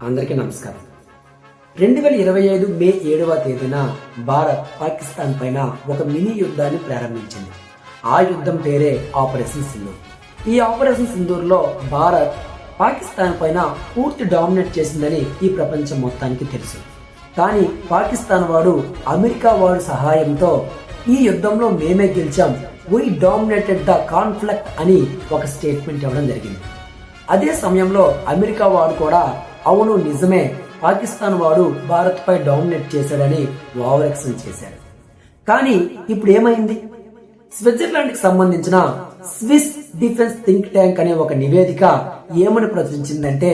అందరికీ నమస్కారం. 2025 మే 7వ తేదీన భారత్ పాకిస్తాన్ పైన ఒక మినీ యుద్ధాన్ని ప్రారంభించింది. ఆ యుద్ధం పేరే ఆపరేషన్ సింధూర్. ఈ ఆపరేషన్ సింధూర్లో భారత్ పాకిస్తాన్ పైన పూర్తి డామినేట్ చేసిందని ఈ ప్రపంచం మొత్తానికి తెలుసు. కానీ పాకిస్తాన్ వాడు అమెరికా వాడు సహాయంతో ఈ యుద్ధంలో మేమే గెలిచాం, వీ డామినేటెడ్ ద కాన్ఫ్లిక్ట్ అని ఒక స్టేట్మెంట్ ఇవ్వడం జరిగింది. అదే సమయంలో అమెరికా వాడు కూడా అవును నిజమే, పాకిస్తాన్ వాడు భారత్ పై డామినేట్ చేశాడని ఓవర్ యాక్షన్ చేశాడు. కానీ ఇప్పుడు ఏమైంది? స్విట్జర్లాండ్ కి సంబంధించిన స్విస్ డిఫెన్స్ థింక్ ట్యాంక్ అనే ఒక నివేదిక ఏమని ప్రచురించిందంటే,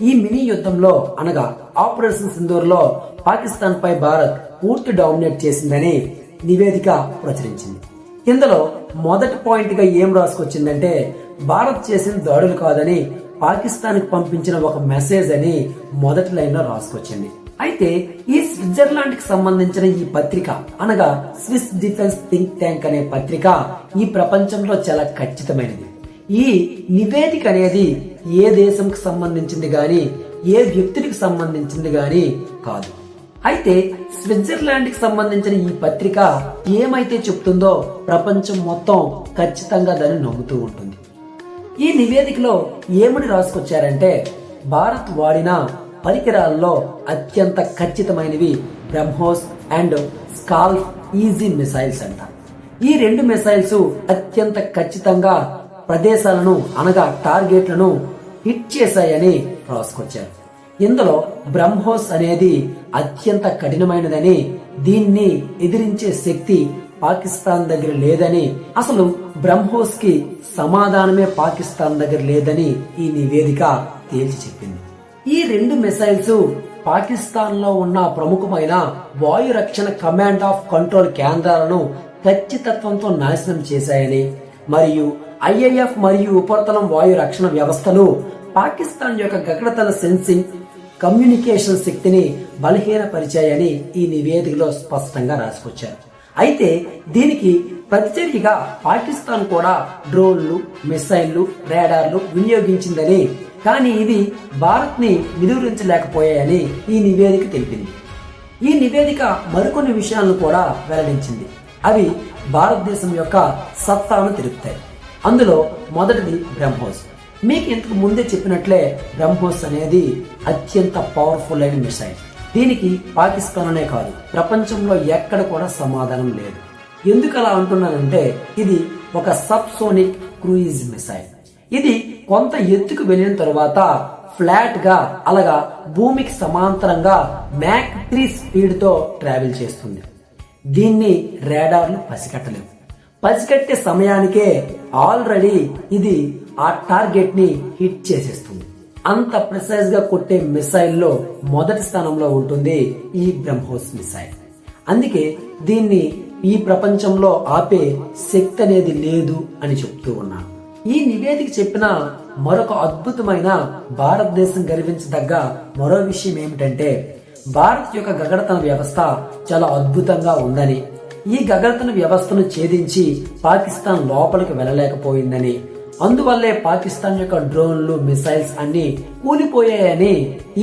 ఈ మినీ యుద్ధంలో అనగా ఆపరేషన్ సింధూర్ లో పాకిస్తాన్ పై భారత్ పూర్తి డామినేట్ చేసిందని నివేదిక ప్రచురించింది. ఇందులో మొదటి పాయింట్ గా ఏం రాసుకొచ్చిందంటే, భారత్ చేసిన దాడులు కాదని పాకిస్తాన్ కి పంపించిన ఒక మెసేజ్ అని మొదటి లైన్ లో రాసుకొచ్చింది. అయితే ఈ స్విట్జర్లాండ్ కి సంబంధించిన ఈ పత్రిక అనగా స్విస్ డిఫెన్స్ థింక్ ట్యాంక్ అనే పత్రిక ఈ ప్రపంచంలో చాలా ఖచ్చితమైనది. ఈ నివేదిక అనేది ఏ దేశంకి సంబంధించింది గాని ఏ వ్యక్తికి సంబంధించింది గాని కాదు. అయితే స్విట్జర్లాండ్ కి సంబంధించిన ఈ పత్రిక ఏమైతే చెప్తుందో ప్రపంచం మొత్తం ఖచ్చితంగా దాన్ని నమ్ముతూ ఉంటుంది. ఈ నివేదికలో ఏమని రాసుకొచ్చారంటే, భారత్ వాడిన పరికరాల్లో అత్యంత ఖచ్చితమైనవి BrahMos and scalp easy missiles అంట. ఈ రెండు మిసైల్స్ అత్యంత ఖచ్చితంగా ప్రదేశాలను అనగా టార్గెట్లను హిట్ చేశాయని రాసుకొచ్చారు. ఇందులో బ్రహ్మోస్ అనేది అత్యంత కఠినమైనదని, దీన్ని ఎదిరించే శక్తి పాకిస్తాన్ దగ్గర లేదని, అసలు బ్రహ్మోస్ కి సమాధానమే పాకిస్తాన్ దగ్గర లేదని ఈ నివేదిక తేల్చి చెప్పింది. ఈ రెండు మిసైల్స్ పాకిస్తాన్ లో ఉన్న ప్రముఖమైన వాయు రక్షణ కమాండ్ ఆఫ్ కంట్రోల్ కేంద్రాలను ఖచ్చితత్వంతో నాశనం చేశాయని, మరియు ఐఏఎఫ్ మరియు ఉపరితలం వాయు రక్షణ వ్యవస్థలు పాకిస్తాన్ యొక్క గగనతల సెన్సింగ్ కమ్యూనికేషన్ శక్తిని బలహీనపరిచాయని ఈ నివేదికలో స్పష్టంగా రాసుకొచ్చారు. అయితే దీనికి ప్రతిచర్యగా పాకిస్తాన్ కూడా డ్రోన్లు, మిసైళ్లు, రాడార్లు వినియోగించిందని, కానీ ఇది భారత్ ని నిలువరించలేకపోయాయని ఈ నివేదిక తెలిపింది. ఈ నివేదిక మరికొన్ని విషయాలను కూడా వెల్లడించింది. అవి భారతదేశం యొక్క సత్తాను తెలుపుతాయి. అందులో మొదటిది బ్రహ్మోస్. మీకు ఇంతకు ముందే చెప్పినట్లే బ్రహ్మోస్ అనేది అత్యంత పవర్ఫుల్ అయిన మిసైల్. దీనికి పాకిస్తాన్ అనే కాదు, ప్రపంచంలో ఎక్కడ కూడా సమాధానం లేదు. ఎందుకు అలా అంటున్నానంటే, ఇది ఒక సబ్సోనిక్ క్రూయిజ్ మిసైల్. ఇది కొంత ఎత్తుకు వెళ్ళిన తరువాత ఫ్లాట్ గా అలాగా భూమికి సమాంతరంగా మ్యాక్ 3 స్పీడ్ తో ట్రావెల్ చేస్తుంది. దీన్ని రాడార్లు పసిగట్టలేవు. పసిగట్టే సమయానికే ఆల్రెడీ ఇది ఆ టార్గెట్ ని హిట్ చేసేస్తుంది. అంత ప్రిసైజ్ గా కొట్టే మిసైల్ లో మొదటి స్థానంలో ఉంటుంది ఈ బ్రహ్మోస్ మిసైల్. అందుకే దీన్ని ఈ ప్రపంచంలో ఆపే శక్తి అనేది లేదు అని చెప్తూ ఉన్నాను. ఈ నివేదిక చెప్పిన మరొక అద్భుతమైన భారతదేశం గర్వించదగ్గ మరో విషయం ఏమిటంటే, భారత్ యొక్క గగనతల వ్యవస్థ చాలా అద్భుతంగా ఉందని, ఈ గగనతల వ్యవస్థను ఛేదించి పాకిస్తాన్ లోపలికి వెళ్ళలేకపోయిందని, అందువల్లే పాకిస్తాన్ యొక్క డ్రోన్లు, మిసైల్స్ అన్ని కూలిపోయాయని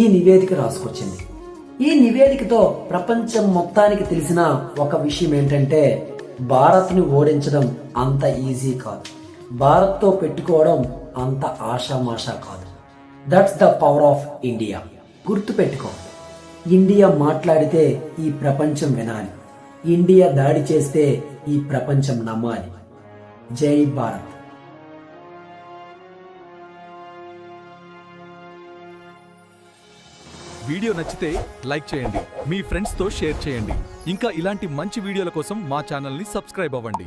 ఈ నివేదిక రాసుకొచ్చింది. ఈ నివేదికతో ప్రపంచం మొత్తానికి తెలిసిన ఒక విషయం ఏంటంటే, భారత్ ని ఓడించడం అంత ఈజీ కాదు, భారత్ తో పెట్టుకోవడం అంత ఆషామాషా కాదు. That's the power of India. గుర్తు పెట్టుకో, ఇండియా మాట్లాడితే ఈ ప్రపంచం వినాలి, ఇండియా దాడి చేస్తే ఈ ప్రపంచం నమ్మాలి. జై భారత్. వీడియో నచ్చితే లైక్ చేయండి, మీ ఫ్రెండ్స్ తో షేర్ చేయండి. ఇంకా ఇలాంటి మంచి వీడియోల కోసం మా ఛానల్ ని సబ్స్క్రైబ్ అవ్వండి.